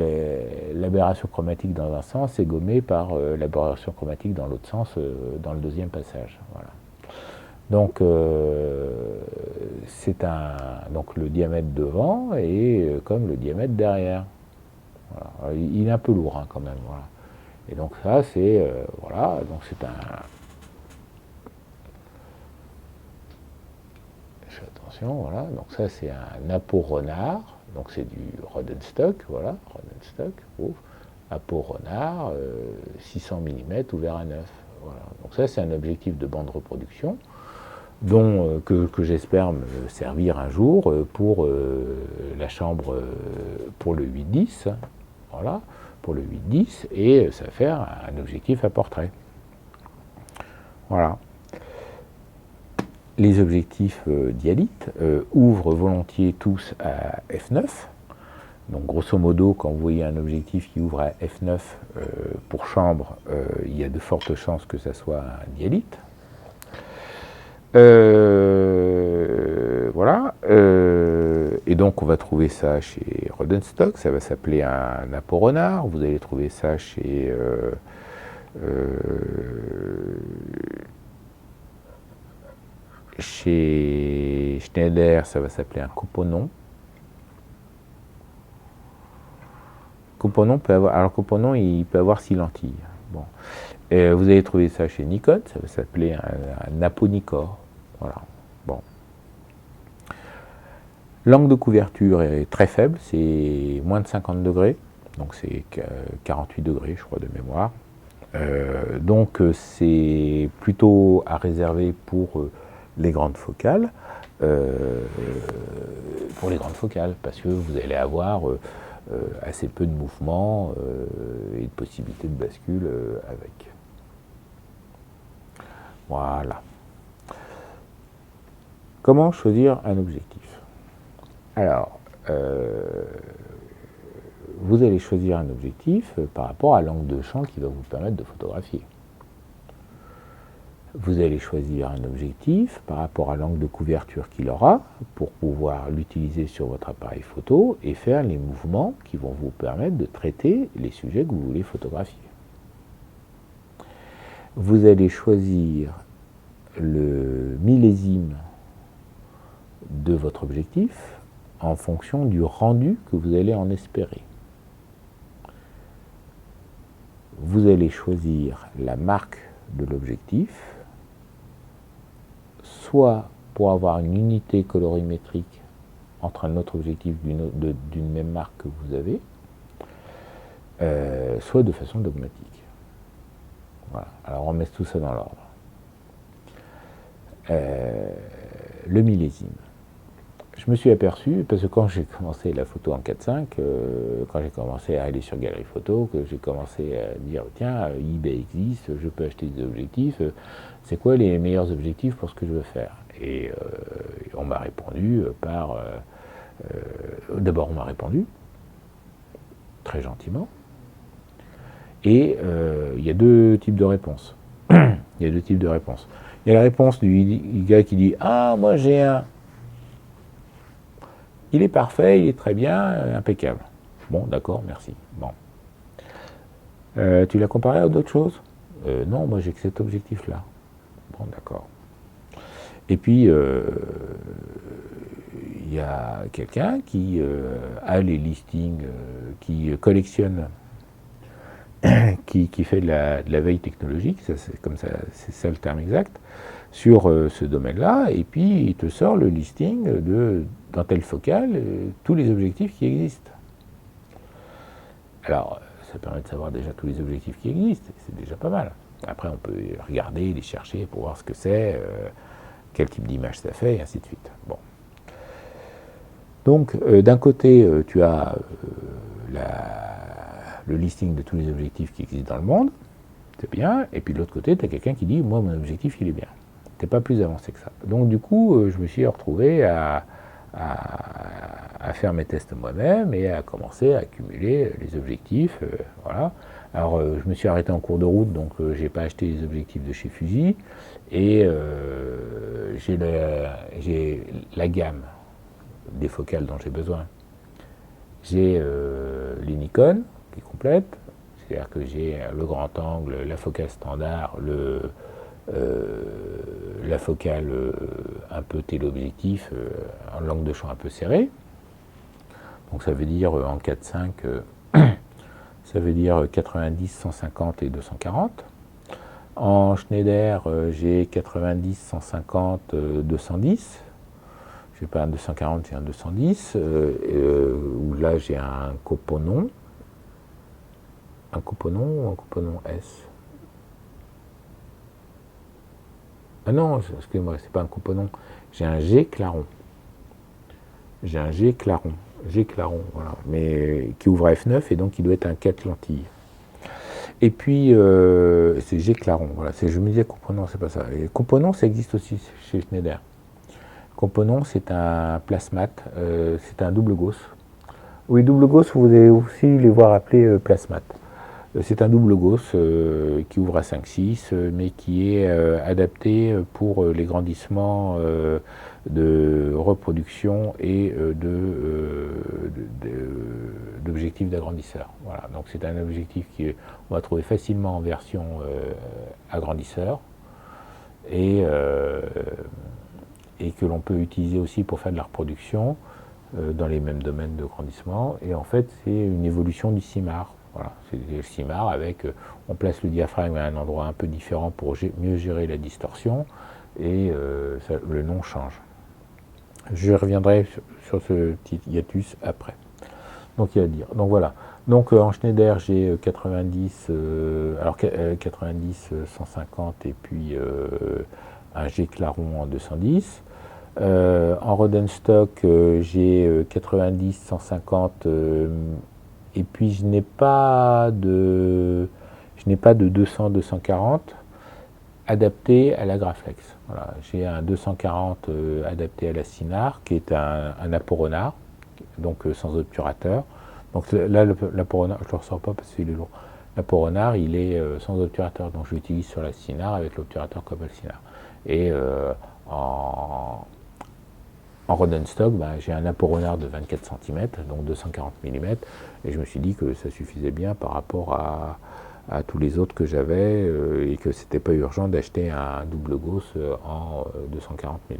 l'aberration chromatique dans un sens est gommée par l'aberration chromatique dans l'autre sens, dans le deuxième passage. Voilà. Donc, donc le diamètre devant est comme le diamètre derrière. Voilà. Il est un peu lourd hein, quand même. Voilà. Et donc ça, c'est voilà, donc c'est un. Attention, voilà. Donc ça, c'est un Apo renard. Donc c'est du Rodenstock, voilà, Rodenstock. Apo renard, 600 mm ouvert à 9. Voilà. Donc ça, c'est un objectif de bande reproduction dont que j'espère me servir un jour pour la chambre pour le 8-10. Voilà, pour le 8-10, et ça va faire un objectif à portrait. Voilà. Les objectifs dialites ouvrent volontiers tous à f9. Donc grosso modo, quand vous voyez un objectif qui ouvre à f9 pour chambre, il y a de fortes chances que ça soit un dialite. Voilà. Et donc on va trouver ça chez Rodenstock, ça va s'appeler un Apo renard. Vous allez trouver ça chez Schneider, ça va s'appeler un Couponon. Couponon peut avoir, alors Couponon, il peut avoir 6 lentilles. Bon. Vous allez trouver ça chez Nikon, ça va s'appeler un Apo Nikkor. Voilà. Bon. L'angle de couverture est très faible, c'est moins de 50 degrés, donc c'est 48 degrés, je crois, de mémoire. Donc c'est plutôt à réserver pour les grandes focales, parce que vous allez avoir assez peu de mouvement et de possibilités de bascule avec. Voilà. Comment choisir un objectif? Alors, vous allez choisir un objectif par rapport à l'angle de champ qui va vous permettre de photographier. Vous allez choisir un objectif par rapport à l'angle de couverture qu'il aura pour pouvoir l'utiliser sur votre appareil photo et faire les mouvements qui vont vous permettre de traiter les sujets que vous voulez photographier. Vous allez choisir le millésime de votre objectif en fonction du rendu que vous allez en espérer. Vous allez choisir la marque de l'objectif, soit pour avoir une unité colorimétrique entre un autre objectif d'une même marque que vous avez, soit de façon dogmatique. Voilà. Alors on met tout ça dans l'ordre. Le millésime. Je me suis aperçu, parce que quand j'ai commencé la photo en 4.5, quand j'ai commencé à aller sur Galerie Photo, que j'ai commencé à dire, tiens, eBay existe, je peux acheter des objectifs, c'est quoi les meilleurs objectifs pour ce que je veux faire? Et on m'a répondu par... D'abord, on m'a répondu, très gentiment, et il y a deux types de réponses. Il y a deux types de réponses. Il y a la réponse du gars qui dit, ah, moi j'ai un... Il est parfait, il est très bien, impeccable. Bon, d'accord, merci. Bon. Tu l'as comparé à d'autres choses? Non, moi j'ai que cet objectif-là. Bon, d'accord. Et puis, il y a quelqu'un qui a les listings, qui collectionne, qui fait de la veille technologique, c'est comme ça, c'est ça le terme exact, sur ce domaine-là, et puis il te sort le listing dans telle focale, tous les objectifs qui existent. Alors, ça permet de savoir déjà tous les objectifs qui existent, c'est déjà pas mal. Après, on peut regarder, les chercher pour voir ce que c'est, quel type d'image ça fait, et ainsi de suite. Bon. Donc, d'un côté, tu as le listing de tous les objectifs qui existent dans le monde, c'est bien, et puis de l'autre côté, tu as quelqu'un qui dit, moi, mon objectif, il est bien. T'es pas plus avancé que ça. Donc, du coup, je me suis retrouvé à faire mes tests moi-même et à commencer à accumuler les objectifs. Voilà. Alors, je me suis arrêté en cours de route, donc j'ai pas acheté les objectifs de chez Fuji, et j'ai la gamme des focales dont j'ai besoin. J'ai les Nikon, qui est complète, c'est-à-dire que j'ai le grand angle, la focale standard, la focale un peu téléobjectif, en langue de champ un peu serrée. Donc ça veut dire en 4.5, ça veut dire 90, 150 et 240. En Schneider, j'ai 90, 150, 210. J'ai pas un 240, j'ai un 210. Où là, j'ai un Coponon. Un Coponon ou un Coponon S? Ah non, excusez-moi, c'est pas un Coponon. J'ai un G Claron. J'ai un G Claron. G Claron, voilà. Mais qui ouvre à f9 et donc il doit être un 4 lentilles. Et puis, c'est G Claron. Voilà. Je me disais Coponon, c'est pas ça. Et Coponon, ça existe aussi chez Schneider. Coponon, c'est un plasmat, c'est un double gauss. Oui, double gauss, vous allez aussi les voir appeler plasmat. C'est un double gauss qui ouvre à 5-6, mais qui est adapté pour les grandissements de reproduction et d'objectifs d'agrandisseur. Voilà. Donc c'est un objectif qu'on va trouver facilement en version agrandisseur et que l'on peut utiliser aussi pour faire de la reproduction dans les mêmes domaines de grandissement. Et en fait, c'est une évolution du CIMAR. Voilà, c'est le CIMAR avec, on place le diaphragme à un endroit un peu différent pour mieux gérer la distorsion et le nom change. Je reviendrai sur ce petit hiatus après. Donc il y a à dire. Donc voilà. Donc en Schneider, j'ai 90, 90, 150 et puis un G Claron en 210. En Rodenstock, j'ai 90, 150 et puis je n'ai pas de 200, 240 adapté à la Graflex. Voilà. J'ai un 240 adapté à la Sinar qui est un Aporonard, donc sans obturateur. Donc là, l'Aporonard, je ne le ressors pas parce qu'il est lourd. L'Aporonard, il est sans obturateur, donc je l'utilise sur la Sinar avec l'obturateur Cobalt Sinar. Et en Rodenstock, j'ai un Aporonard de 24 cm, donc 240 mm, et je me suis dit que ça suffisait bien par rapport à tous les autres que j'avais et que c'était pas urgent d'acheter un double Gauss en 240 mm.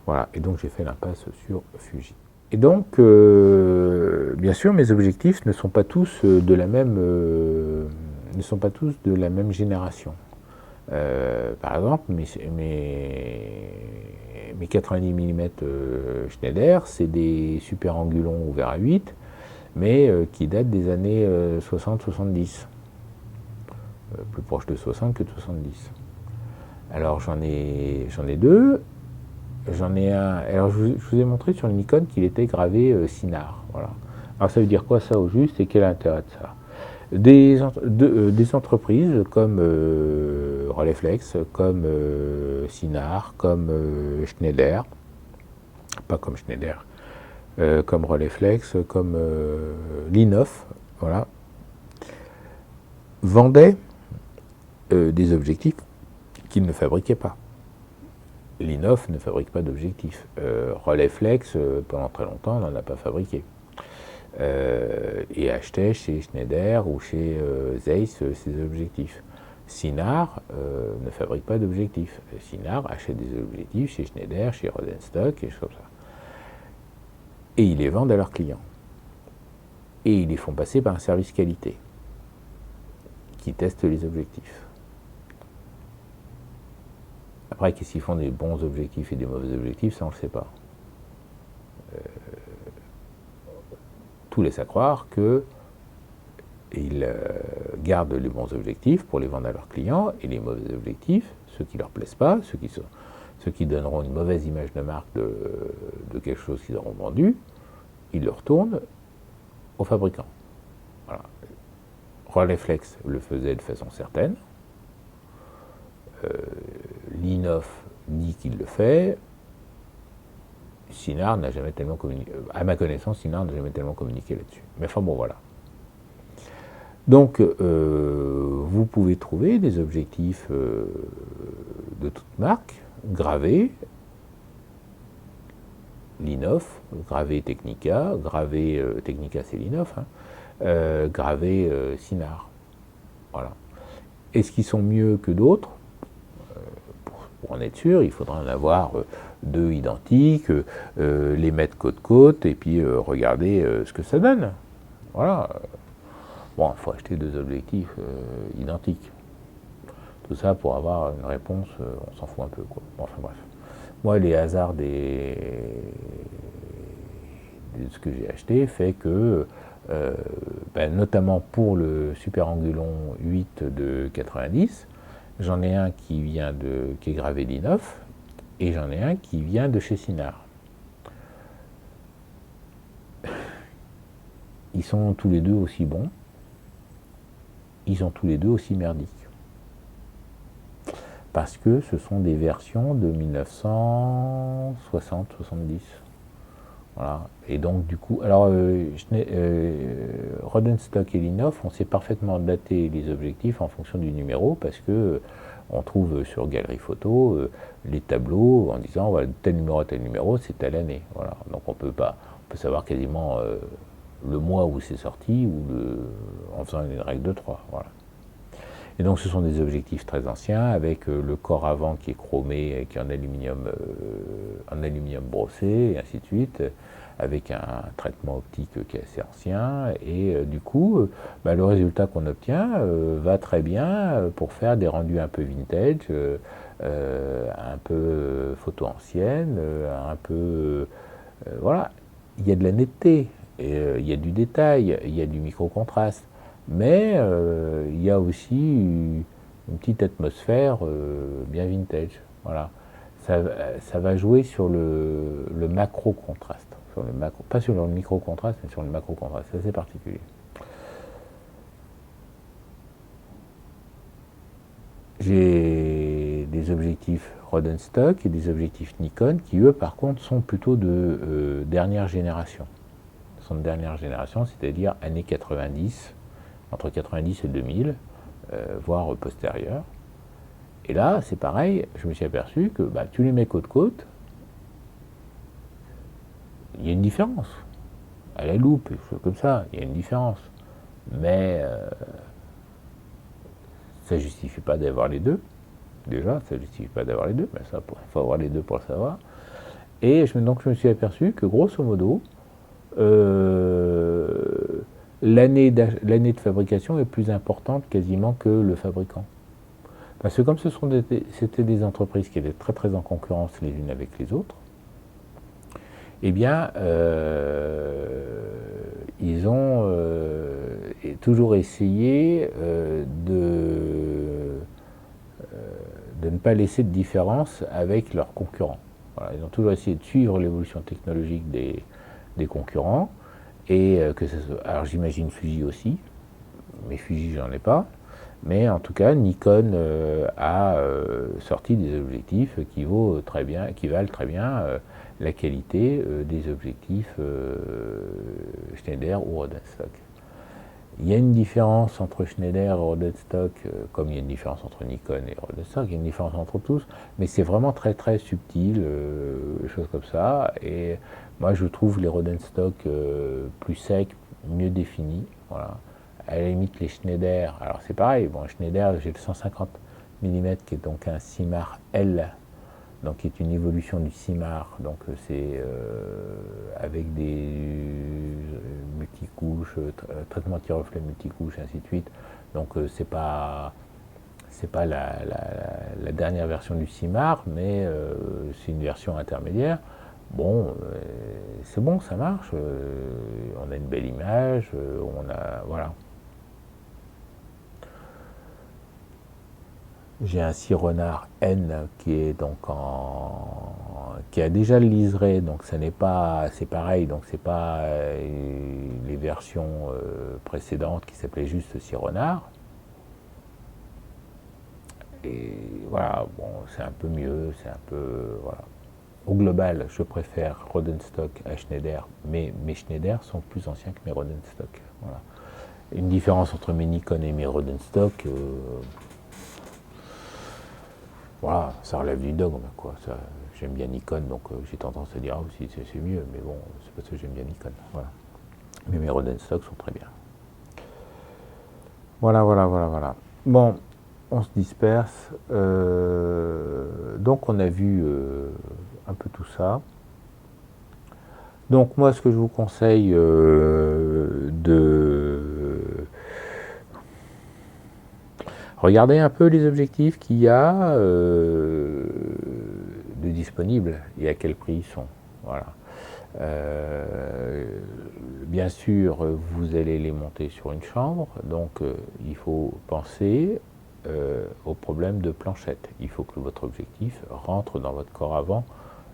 Voilà, et donc j'ai fait l'impasse sur Fuji. Et donc, bien sûr, mes objectifs ne sont pas tous de la même, génération. Par exemple, mes 90 mm Schneider, c'est des super angulons ouverts à 8, mais qui datent des années 60-70. Plus proche de 60 que de 70. Alors j'en ai deux. J'en ai un. Alors je vous ai montré sur le Nikon qu'il était gravé Sinar. Voilà. Alors ça veut dire quoi ça au juste et quel est l'intérêt de ça? Des entreprises comme Rolleiflex, comme Sinar, comme Schneider, pas comme Schneider, comme Rolleiflex, comme Linhof, voilà, vendaient des objectifs qu'ils ne fabriquaient pas. Linhof ne fabrique pas d'objectifs. Rolleiflex, pendant très longtemps, n'en a pas fabriqué. Et achetait chez Schneider ou chez Zeiss ses objectifs. Sinar ne fabrique pas d'objectifs. Sinar achète des objectifs chez Schneider, chez Rodenstock, et choses comme ça. Et ils les vendent à leurs clients. Et ils les font passer par un service qualité qui teste les objectifs. Après, qu'est-ce qu'ils font des bons objectifs et des mauvais objectifs, ça on ne le sait pas. Tout laisse à croire qu'ils gardent les bons objectifs pour les vendre à leurs clients, et les mauvais objectifs, ceux qui ne leur plaisent pas, ceux qui donneront une mauvaise image de marque de quelque chose qu'ils auront vendu, ils le retournent au fabricant. Voilà. Rolleiflex le faisait de façon certaine. Linhof dit qu'il le fait. Sinar n'a jamais tellement communiqué. À ma connaissance, Sinar n'a jamais tellement communiqué là-dessus. Mais enfin bon, voilà. Donc, vous pouvez trouver des objectifs de toute marque, gravés, Linhof, gravé Technica, gravé Technica c'est Linhof, gravé Sinar. Voilà. Est-ce qu'ils sont mieux que d'autres? Pour en être sûr, il faudra en avoir deux identiques, les mettre côte-côte et puis regarder ce que ça donne. Voilà. Bon, il faut acheter deux objectifs identiques. Tout ça pour avoir une réponse, on s'en fout un peu, quoi. Bon, enfin bref. Moi, les hasards de ce que j'ai acheté fait que, notamment pour le Super Angulon 8 de 90, j'en ai un qui est gravé Linhof, et j'en ai un qui vient de chez Sinar. Ils sont tous les deux aussi bons, ils sont tous les deux aussi merdiques. Parce que ce sont des versions de 1960-70. Voilà. Et donc du coup, alors Rodenstock et Linhof, on sait parfaitement dater les objectifs en fonction du numéro, parce que on trouve sur Galerie Photo les tableaux en disant voilà, tel numéro, c'est telle année. Voilà. Donc on peut savoir quasiment le mois où c'est sorti en faisant une règle de 3. Voilà. Et donc ce sont des objectifs très anciens avec le corps avant qui est chromé et qui est en aluminium brossé et ainsi de suite, avec un traitement optique qui est assez ancien, et du coup le résultat qu'on obtient va très bien pour faire des rendus un peu vintage un peu photo ancienne, un peu... voilà, il y a de la netteté, et, il y a du détail, il y a du micro-contraste, mais il y a aussi une petite atmosphère bien vintage. Voilà. Ça va jouer sur le macro-contraste, pas sur le micro-contraste, mais sur le macro-contraste, c'est assez particulier. J'ai des objectifs Rodenstock et des objectifs Nikon qui, eux, par contre, sont plutôt de dernière génération. Ils sont de dernière génération, c'est-à-dire années 90, entre 90 et 2000, voire postérieurs. Et là, c'est pareil, je me suis aperçu que tu les mets côte-côte, il y a une différence. À la loupe, comme ça, il y a une différence. Mais ça ne justifie pas d'avoir les deux. Déjà, ça ne justifie pas d'avoir les deux, mais ça, il faut avoir les deux pour le savoir. Et donc je me suis aperçu que grosso modo, l'année de fabrication est plus importante quasiment que le fabricant. Parce que comme c'était des entreprises qui étaient très très en concurrence les unes avec les autres, eh bien, ils ont toujours essayé de ne pas laisser de différence avec leurs concurrents. Voilà, ils ont toujours essayé de suivre l'évolution technologique des concurrents. Et alors j'imagine Fuji aussi, mais Fuji j'en ai pas. Mais en tout cas, Nikon a sorti des objectifs qui valent très bien la qualité des objectifs Schneider ou Rodenstock. Il y a une différence entre Schneider et Rodenstock, comme il y a une différence entre Nikon et Rodenstock, il y a une différence entre tous, mais c'est vraiment très très subtil, choses comme ça. Et moi je trouve les Rodenstock plus secs, mieux définis. Voilà. À la limite les Schneider, alors c'est pareil, bon Schneider j'ai le 150 mm qui est donc un CIMAR L, donc qui est une évolution du CIMAR, donc c'est avec des multicouches, traitement anti-reflet multicouches, ainsi de suite. Donc c'est pas la dernière version du CIMAR, mais c'est une version intermédiaire. Bon, c'est bon, ça marche. On a une belle image, voilà. J'ai un Sironard N qui est donc qui a déjà le liseré, donc c'est pareil, donc c'est pas les versions précédentes qui s'appelaient juste Sironard. Et voilà, bon, c'est un peu mieux, voilà. Au global, je préfère Rodenstock à Schneider, mais mes Schneider sont plus anciens que mes Rodenstock. Voilà. Une différence entre mes Nikon et mes Rodenstock, voilà, ça relève du dogme, quoi. J'aime bien Nikon, donc j'ai tendance à dire ah aussi c'est mieux, mais bon, c'est parce que j'aime bien Nikon. Voilà. Mais mes Rodenstock sont très bien. Voilà. Bon, on se disperse. Donc on a vu un peu tout ça. Donc moi, ce que je vous conseille regardez un peu les objectifs qu'il y a de disponibles et à quel prix ils sont. Voilà. Bien sûr, vous allez les monter sur une chambre, donc il faut penser au problème de planchette. Il faut que votre objectif rentre dans votre corps avant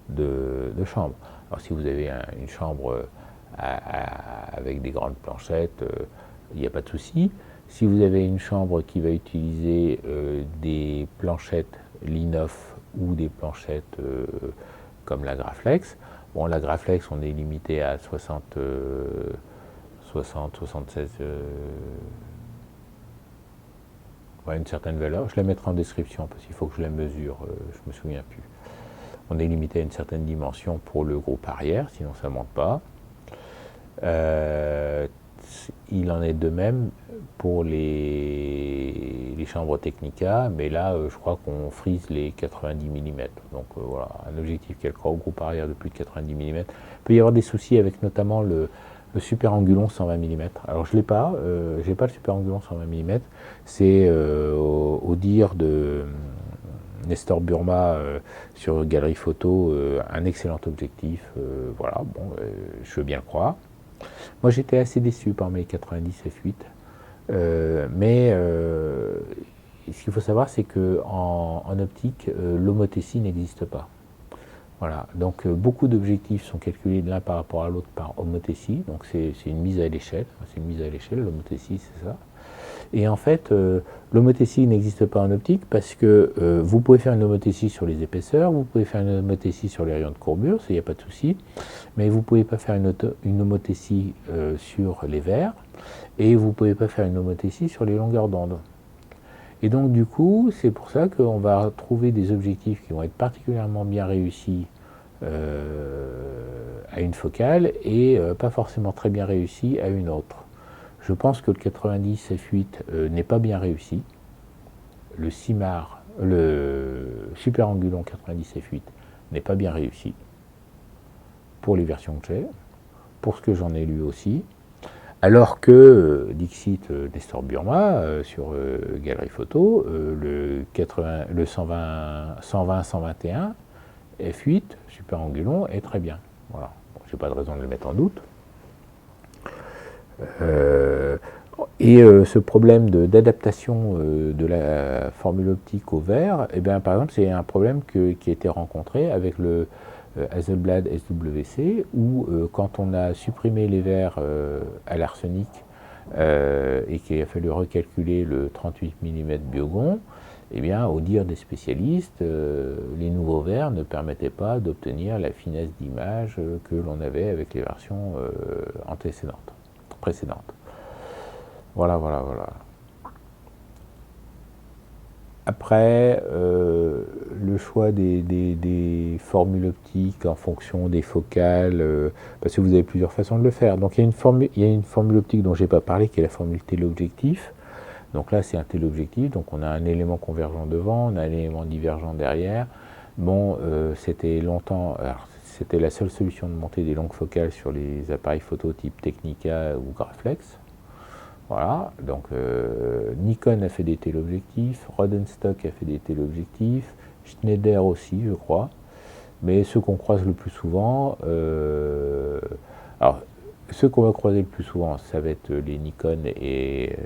de chambre. Alors si vous avez une chambre avec des grandes planchettes, il n'y a pas de souci. Si vous avez une chambre qui va utiliser des planchettes Linoff ou des planchettes comme la Graflex, bon, la Graflex, on est limité à 60, 76, ouais, une certaine valeur. Je la mettrai en description parce qu'il faut que je la mesure, je me souviens plus. On est limité à une certaine dimension pour le groupe arrière, sinon ça ne monte pas. Il en est de même pour les chambres Technica, mais là, je crois qu'on frise les 90 mm. Donc voilà, un objectif qui a le groupe arrière de plus de 90 mm. Il peut y avoir des soucis avec notamment le Super Angulon 120 mm. Alors je l'ai pas, j'ai pas le Super Angulon 120 mm. C'est au dire Nestor Burma sur Galerie Photo, un excellent objectif, voilà, bon, je veux bien le croire. Moi j'étais assez déçu par mes 90 f8, mais ce qu'il faut savoir c'est qu'en optique, l'homothétie n'existe pas. Voilà, donc beaucoup d'objectifs sont calculés l'un par rapport à l'autre par homothétie, donc c'est une mise à l'échelle, l'homothétie c'est ça. Et en fait, l'homothétie n'existe pas en optique parce que vous pouvez faire une homothétie sur les épaisseurs, vous pouvez faire une homothétie sur les rayons de courbure, ça y a pas de souci, mais vous ne pouvez pas faire une homothétie sur les verres, et vous ne pouvez pas faire une homothétie sur les longueurs d'onde. Et donc du coup, c'est pour ça qu'on va trouver des objectifs qui vont être particulièrement bien réussis à une focale et pas forcément très bien réussis à une autre. Je pense que le 90 f8 n'est pas bien réussi. Le Super Angulon 90 f8 n'est pas bien réussi pour les versions que j'ai, pour ce que j'en ai lu aussi. Alors que Dixit Nestor Burma sur Galerie Photo, le 120-121 f8 Super Angulon est très bien. Voilà. Bon, j'ai pas de raison de le mettre en doute. Ce problème d'adaptation de la formule optique au verre, eh bien, par exemple, c'est un problème qui a été rencontré avec le Hasselblad SWC, où quand on a supprimé les verres à l'arsenic et qu'il a fallu recalculer le 38 mm Biogon, eh bien, au dire des spécialistes, les nouveaux verres ne permettaient pas d'obtenir la finesse d'image que l'on avait avec les versions précédentes. Voilà. Après, le choix des formules optiques en fonction des focales, parce que vous avez plusieurs façons de le faire. Donc il y a une formule optique dont je n'ai pas parlé, qui est la formule téléobjectif. Donc là, c'est un téléobjectif, donc on a un élément convergent devant, on a un élément divergent derrière. Bon, c'était longtemps, c'était la seule solution de monter des longues focales sur les appareils photo type Technica ou Graflex. Voilà, donc Nikon a fait des téléobjectifs, Rodenstock a fait des téléobjectifs, Schneider aussi, je crois, mais ceux qu'on croise le plus souvent, alors ceux qu'on va croiser le plus souvent, ça va être les Nikon et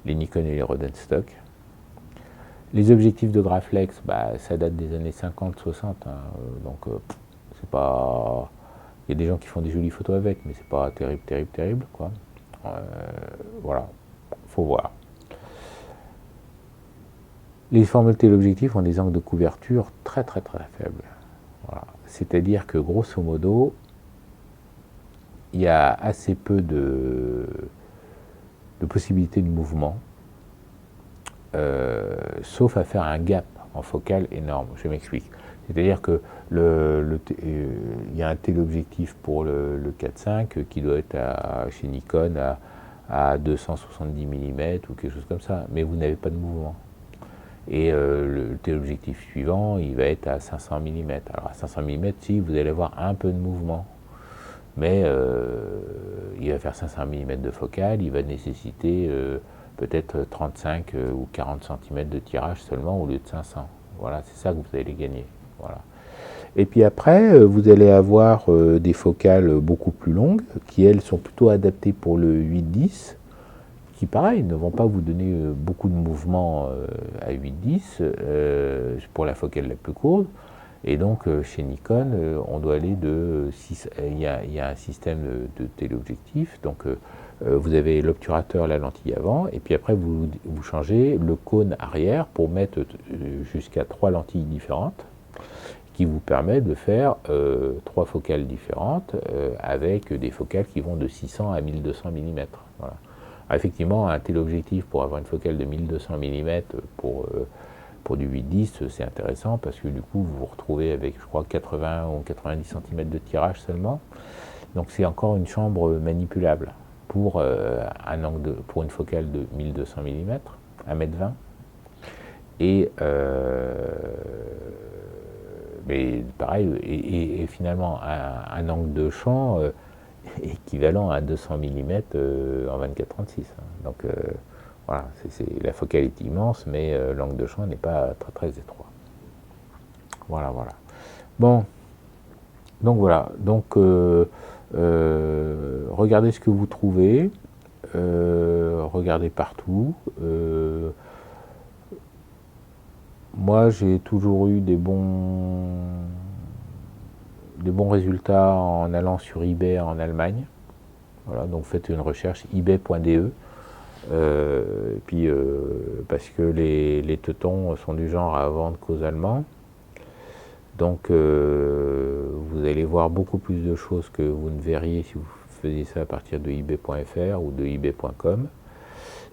les Rodenstock. Les objectifs de Graflex, ça date des années 50-60, hein, donc c'est pas... Il y a des gens qui font des jolies photos avec, mais c'est pas terrible, quoi. Voilà, faut voir. Les formules téléobjectifs ont des angles de couverture très faibles. Voilà. C'est-à-dire que grosso modo, il y a assez peu de possibilités de mouvement, sauf à faire un gap en focale énorme. Je m'explique. C'est-à-dire que il y a un téléobjectif pour le 4.5 qui doit être chez Nikon à 270 mm ou quelque chose comme ça, mais vous n'avez pas de mouvement. Et le téléobjectif suivant, il va être à 500 mm. Alors à 500 mm, si, vous allez avoir un peu de mouvement, mais il va faire 500 mm de focale, il va nécessiter peut-être 35 ou 40 cm de tirage seulement au lieu de 500. Voilà, c'est ça que vous allez gagner. Voilà. Et puis après, vous allez avoir des focales beaucoup plus longues, qui elles sont plutôt adaptées pour le 8-10, qui pareil, ne vont pas vous donner beaucoup de mouvement à 8-10 pour la focale la plus courte. Et donc chez Nikon, on doit aller de 6, il y a un système de téléobjectif, donc vous avez l'obturateur, la lentille avant, et puis après vous changez le cône arrière pour mettre jusqu'à 3 lentilles différentes, qui vous permet de faire 3 focales différentes avec des focales qui vont de 600 à 1200 mm. Voilà. Alors, effectivement, un téléobjectif pour avoir une focale de 1200 mm pour du 8-10, c'est intéressant parce que du coup, vous vous retrouvez avec, je crois, 80 ou 90 cm de tirage seulement. Donc c'est encore une chambre manipulable pour, pour une focale de 1200 mm, 1,20 m. Et mais pareil, et finalement un angle de champ équivalent à 200 mm en 24-36. Donc voilà, la focale est immense, mais l'angle de champ n'est pas très étroit. Voilà, voilà. Bon, donc voilà. Donc, regardez ce que vous trouvez. Regardez partout. Moi, j'ai toujours eu des bons résultats en allant sur eBay en Allemagne. Voilà, donc faites une recherche ebay.de. Et puis, parce que les teutons sont du genre à vendre qu'aux Allemands. Donc, vous allez voir beaucoup plus de choses que vous ne verriez si vous faisiez ça à partir de ebay.fr ou de ebay.com.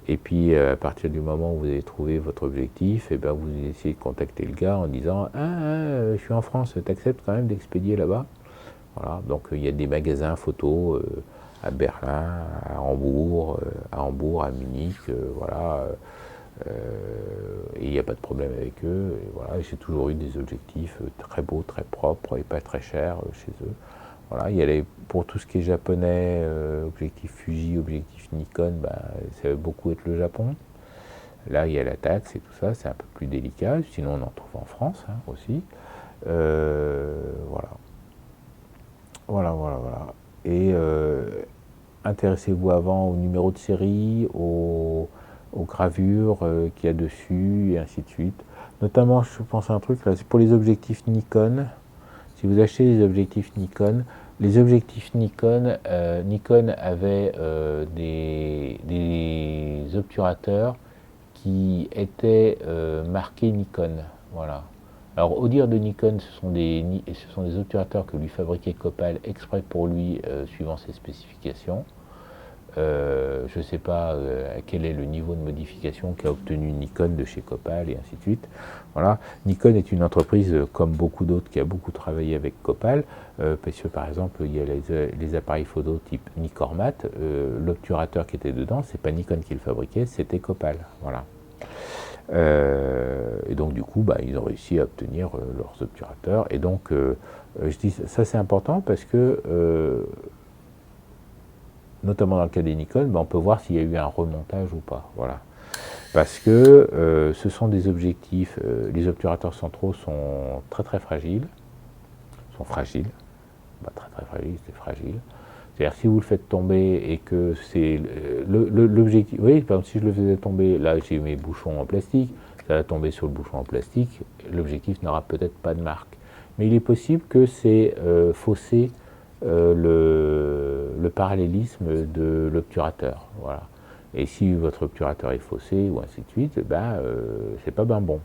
Et puis, à partir du moment où vous avez trouvé votre objectif, et ben vous essayez de contacter le gars en disant « Ah, je suis en France, t'acceptes quand même d'expédier là-bas ?» Voilà, donc il y a des magasins photos à Berlin, à Hambourg, à Munich, voilà. Et il n'y a pas de problème avec eux. Et voilà, j'ai toujours eu des objectifs très beaux, très propres et pas très chers chez eux. Voilà, il y a pour tout ce qui est japonais, objectif Fuji, objectif Nikon, ça va beaucoup être le Japon. Là, il y a la taxe et tout ça, c'est un peu plus délicat. Sinon, on en trouve en France aussi. Voilà. Voilà, voilà, voilà. Et intéressez-vous avant au numéro de série, aux gravures qu'il y a dessus, et ainsi de suite. Notamment, je pense à un truc, là, c'est pour les objectifs Nikon. Si vous achetez des objectifs Nikon, les objectifs Nikon, Nikon avait des obturateurs qui étaient marqués Nikon. Voilà. Alors, au dire de Nikon, ce sont des obturateurs que lui fabriquait Copal exprès pour lui, suivant ses spécifications. Je ne sais pas quel est le niveau de modification qu'a obtenu Nikon de chez Copal et ainsi de suite. Voilà. Nikon est une entreprise, comme beaucoup d'autres, qui a beaucoup travaillé avec Copal, parce que par exemple, il y a les appareils photo type Nikormat, l'obturateur qui était dedans, c'est pas Nikon qui le fabriquait, c'était Copal. Voilà. Et donc du coup, ils ont réussi à obtenir leurs obturateurs. Et donc, je dis ça, c'est important parce que notamment dans le cas des Nikon, on peut voir s'il y a eu un remontage ou pas. Voilà. Parce que ce sont des objectifs, les obturateurs centraux sont très très fragiles, sont fragiles, très très fragiles, c'est fragile. C'est-à-dire si vous le faites tomber et que c'est l'objectif, vous voyez, par exemple si je le faisais tomber, là j'ai mes bouchons en plastique, ça va tomber sur le bouchon en plastique, l'objectif n'aura peut-être pas de marque. Mais il est possible que c'est faussé le parallélisme de l'obturateur. Voilà. Et si votre obturateur est faussé ou ainsi de suite, c'est pas bon.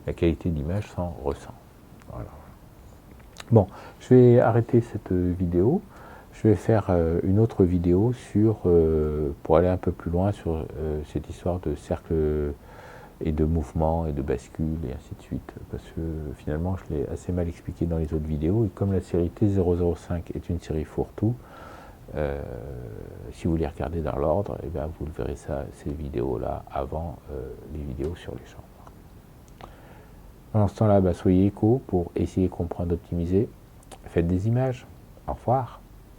La qualité d'image s'en ressent. Voilà. Bon, je vais arrêter cette vidéo. Je vais faire une autre vidéo pour aller un peu plus loin sur cette histoire de cercle et de mouvement et de bascule et ainsi de suite. Parce que finalement, je l'ai assez mal expliqué dans les autres vidéos. Et comme la série T005 est une série fourre-tout, si vous les regardez dans l'ordre, vous le verrez ces vidéos-là avant les vidéos sur les chambres. Pendant ce temps-là, soyez éco pour essayer de comprendre, d'optimiser. Faites des images. Au revoir.